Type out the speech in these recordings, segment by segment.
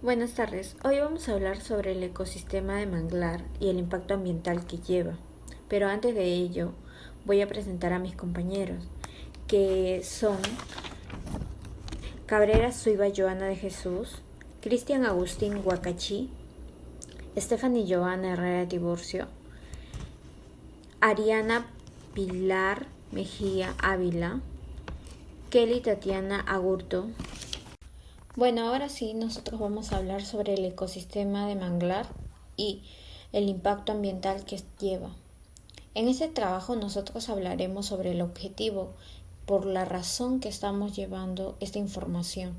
Buenas tardes. Hoy vamos a hablar sobre el ecosistema de manglar y el impacto ambiental que lleva. Pero antes de ello, voy a presentar a mis compañeros, que son Cabrera Suiva Joana de Jesús, Cristian Agustín Huacachí, Stephanie Joana Herrera Tiburcio, Ariana Pilar Mejía Ávila, Kelly Tatiana Agurto. Bueno, ahora sí, nosotros vamos a hablar sobre el ecosistema de manglar y el impacto ambiental que lleva. En este trabajo nosotros hablaremos sobre el objetivo, por la razón que estamos llevando esta información,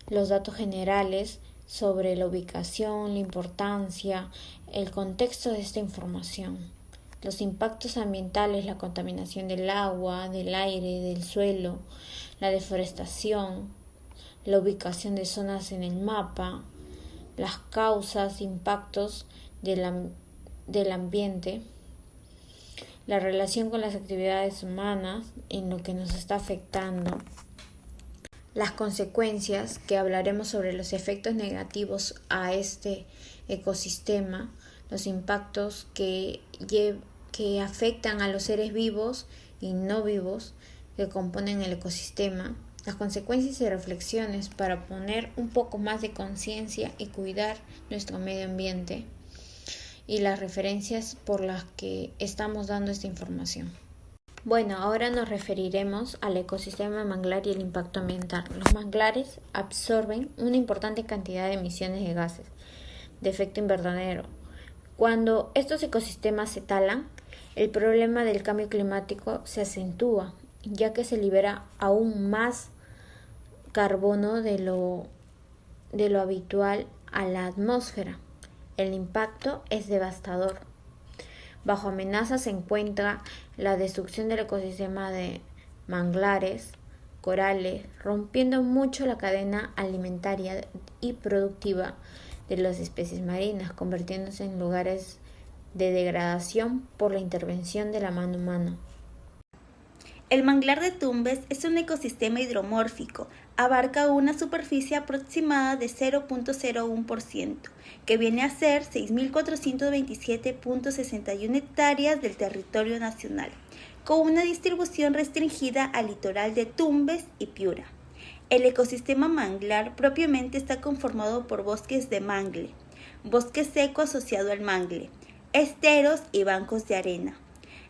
los datos generales sobre la ubicación, la importancia, el contexto de esta información, los impactos ambientales, la contaminación del agua, del aire, del suelo, la deforestación, la ubicación de zonas en el mapa, las causas, impactos del ambiente, la relación con las actividades humanas en lo que nos está afectando, las consecuencias, que hablaremos sobre los efectos negativos a este ecosistema, los impactos que afectan a los seres vivos y no vivos que componen el ecosistema, las consecuencias y reflexiones para poner un poco más de conciencia y cuidar nuestro medio ambiente y las referencias por las que estamos dando esta información. Bueno, ahora nos referiremos al ecosistema manglar y el impacto ambiental. Los manglares absorben una importante cantidad de emisiones de gases de efecto invernadero. Cuando estos ecosistemas se talan, el problema del cambio climático se acentúa, ya que se libera aún más carbono de lo habitual a la atmósfera. El impacto es devastador. Bajo amenaza se encuentra la destrucción del ecosistema de manglares, corales, rompiendo mucho la cadena alimentaria y productiva de las especies marinas, convirtiéndose en lugares de degradación por la intervención de la mano humana. El manglar de Tumbes es un ecosistema hidromórfico, abarca una superficie aproximada de 0.01%, que viene a ser 6.427.61 hectáreas del territorio nacional, con una distribución restringida al litoral de Tumbes y Piura. El ecosistema manglar propiamente está conformado por bosques de mangle, bosque seco asociado al mangle, esteros y bancos de arena.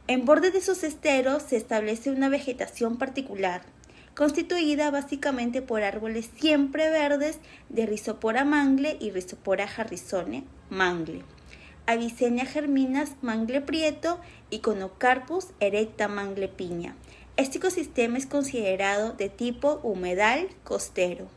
En borde de sus esteros se establece una vegetación particular, constituida básicamente por árboles siempre verdes de Rhizopora mangle y Rhizopora harrisone mangle, Avicennia germinas mangle prieto y Conocarpus erecta mangle piña. Este ecosistema es considerado de tipo humedal costero.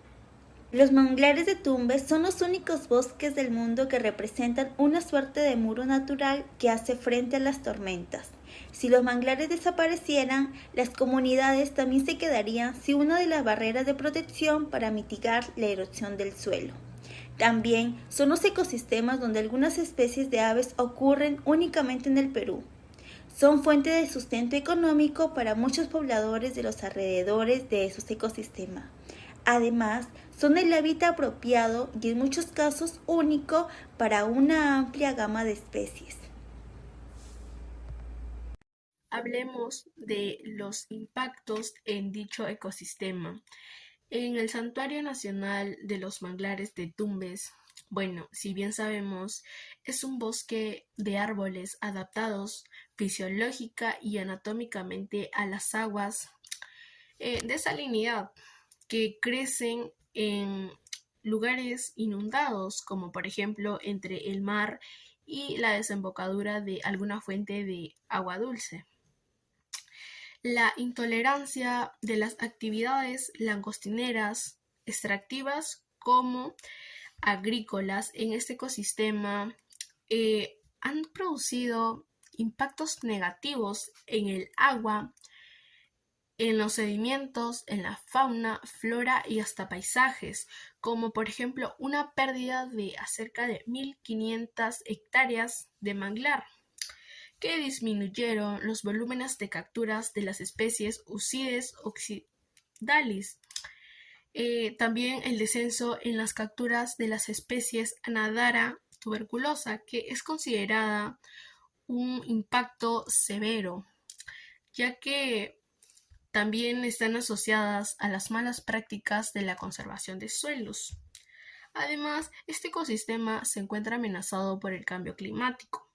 Los manglares de Tumbes son los únicos bosques del mundo que representan una suerte de muro natural que hace frente a las tormentas. Si los manglares desaparecieran, las comunidades también se quedarían sin una de las barreras de protección para mitigar la erosión del suelo. También son los ecosistemas donde algunas especies de aves ocurren únicamente en el Perú. Son fuente de sustento económico para muchos pobladores de los alrededores de esos ecosistemas. Además, son el hábitat apropiado y en muchos casos único para una amplia gama de especies. Hablemos de los impactos en dicho ecosistema. En el Santuario Nacional de los Manglares de Tumbes, bueno, si bien sabemos, es un bosque de árboles adaptados fisiológica y anatómicamente a las aguas de salinidad que crecen en lugares inundados, como por ejemplo entre el mar y la desembocadura de alguna fuente de agua dulce. La intolerancia de las actividades langostineras extractivas como agrícolas en este ecosistema han producido impactos negativos en el agua, en los sedimentos, en la fauna, flora y hasta paisajes, como por ejemplo una pérdida de cerca de 1.500 hectáreas de manglar, que disminuyeron los volúmenes de capturas de las especies Ucides occidalis También el descenso en las capturas de las especies Anadara tuberculosa, que es considerada un impacto severo, ya que también están asociadas a las malas prácticas de la conservación de suelos. Además, este ecosistema se encuentra amenazado por el cambio climático,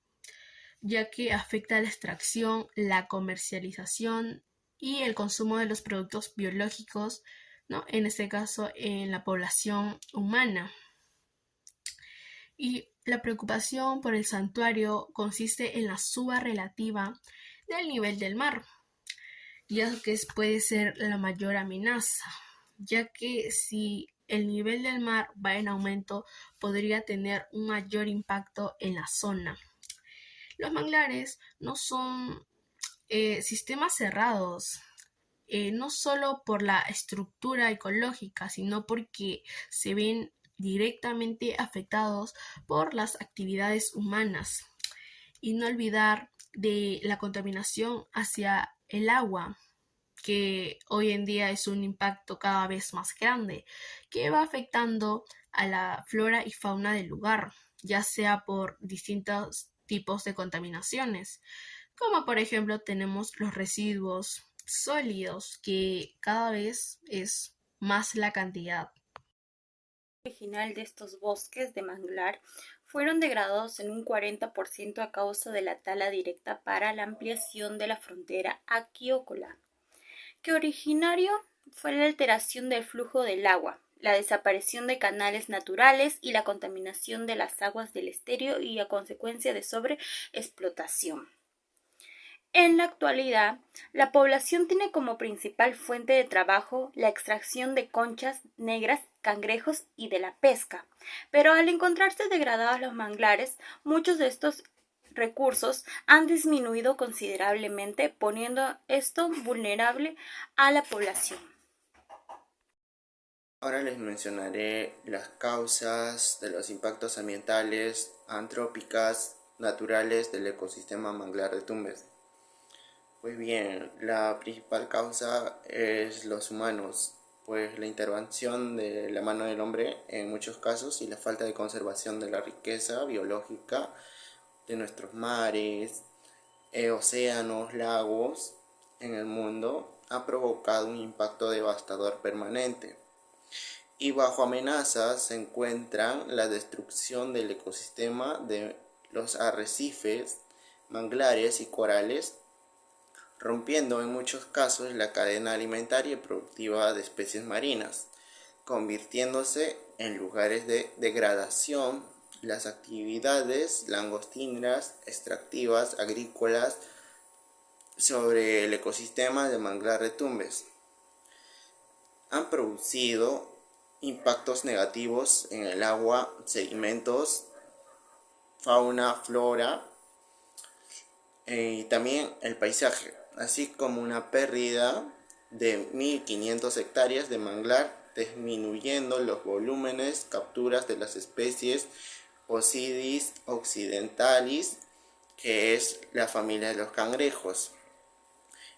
ya que afecta la extracción, la comercialización y el consumo de los productos biológicos, ¿no? En este caso, en la población humana. Y la preocupación por el santuario consiste en la suba relativa del nivel del mar, ya que puede ser la mayor amenaza, ya que si el nivel del mar va en aumento, podría tener un mayor impacto en la zona. Los manglares no son sistemas cerrados, no solo por la estructura ecológica, sino porque se ven directamente afectados por las actividades humanas. Y no olvidar de la contaminación hacia el agua, que hoy en día es un impacto cada vez más grande, que va afectando a la flora y fauna del lugar, ya sea por distintos tipos de contaminaciones, como por ejemplo tenemos los residuos sólidos, que cada vez es más la cantidad. Original de estos bosques de manglar fueron degradados en un 40% a causa de la tala directa para la ampliación de la frontera acuícola, que originario fue la alteración del flujo del agua, la desaparición de canales naturales y la contaminación de las aguas del estero y a consecuencia de sobreexplotación. En la actualidad, la población tiene como principal fuente de trabajo la extracción de conchas negras, cangrejos y de la pesca, pero al encontrarse degradados los manglares, muchos de estos recursos han disminuido considerablemente, poniendo esto vulnerable a la población. Ahora les mencionaré las causas de los impactos ambientales, antrópicas, naturales del ecosistema manglar de Tumbes. Pues bien, la principal causa es los humanos, pues la intervención de la mano del hombre en muchos casos y la falta de conservación de la riqueza biológica de nuestros mares, océanos, lagos en el mundo ha provocado un impacto devastador permanente. Y bajo amenaza se encuentran la destrucción del ecosistema de los arrecifes, manglares y corales, rompiendo en muchos casos la cadena alimentaria y productiva de especies marinas, convirtiéndose en lugares de degradación las actividades langostineras, extractivas, agrícolas sobre el ecosistema de manglar de Tumbes. Han producido impactos negativos en el agua, sedimentos, fauna, flora y también el paisaje, así como una pérdida de 1.500 hectáreas de manglar, disminuyendo los volúmenes, capturas de las especies Ocidis occidentalis, que es la familia de los cangrejos,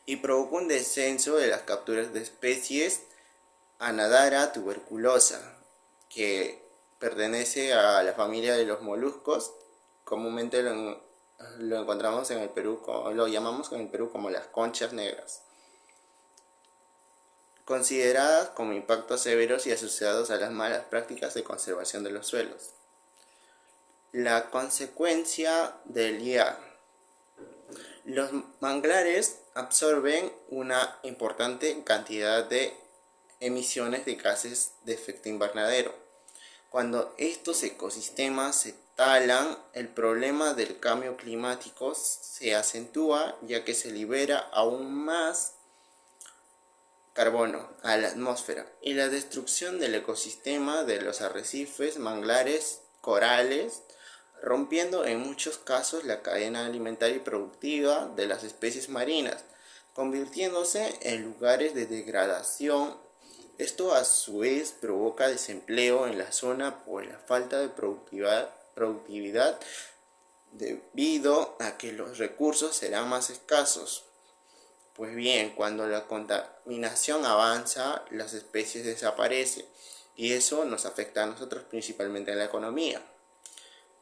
y provocó un descenso de las capturas de especies Anadara tuberculosa, que pertenece a la familia de los moluscos. Comúnmente lo encontramos en el Perú, lo llamamos en el Perú como las conchas negras, consideradas como impactos severos y asociados a las malas prácticas de conservación de los suelos. La consecuencia del IA. Los manglares absorben una importante cantidad de emisiones de gases de efecto invernadero. Cuando estos ecosistemas se talan, el problema del cambio climático se acentúa, ya que se libera aún más carbono a la atmósfera, y la destrucción del ecosistema de los arrecifes, manglares, corales, rompiendo en muchos casos la cadena alimentaria y productiva de las especies marinas, convirtiéndose en lugares de degradación. Esto a su vez provoca desempleo en la zona por la falta de productividad debido a que los recursos serán más escasos. Pues bien, cuando la contaminación avanza, las especies desaparecen y eso nos afecta a nosotros principalmente en la economía.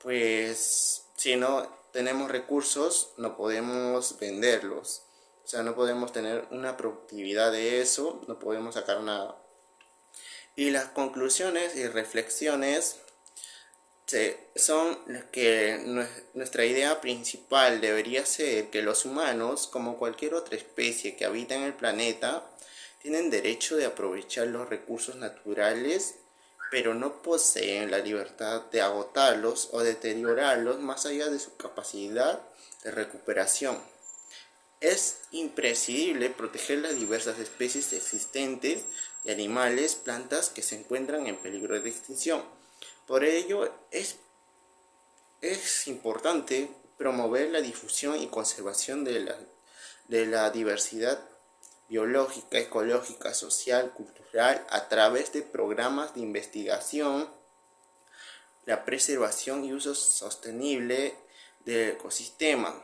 Pues si no tenemos recursos, no podemos venderlos. O sea, no podemos tener una productividad de eso, no podemos sacar nada. Y las conclusiones y reflexiones son que nuestra idea principal debería ser que los humanos, como cualquier otra especie que habita en el planeta, tienen derecho de aprovechar los recursos naturales, pero no poseen la libertad de agotarlos o deteriorarlos más allá de su capacidad de recuperación. Es imprescindible proteger las diversas especies existentes de animales, plantas que se encuentran en peligro de extinción. Por ello, es importante promover la difusión y conservación de la diversidad biológica, ecológica, social, cultural, a través de programas de investigación, la preservación y uso sostenible del ecosistema.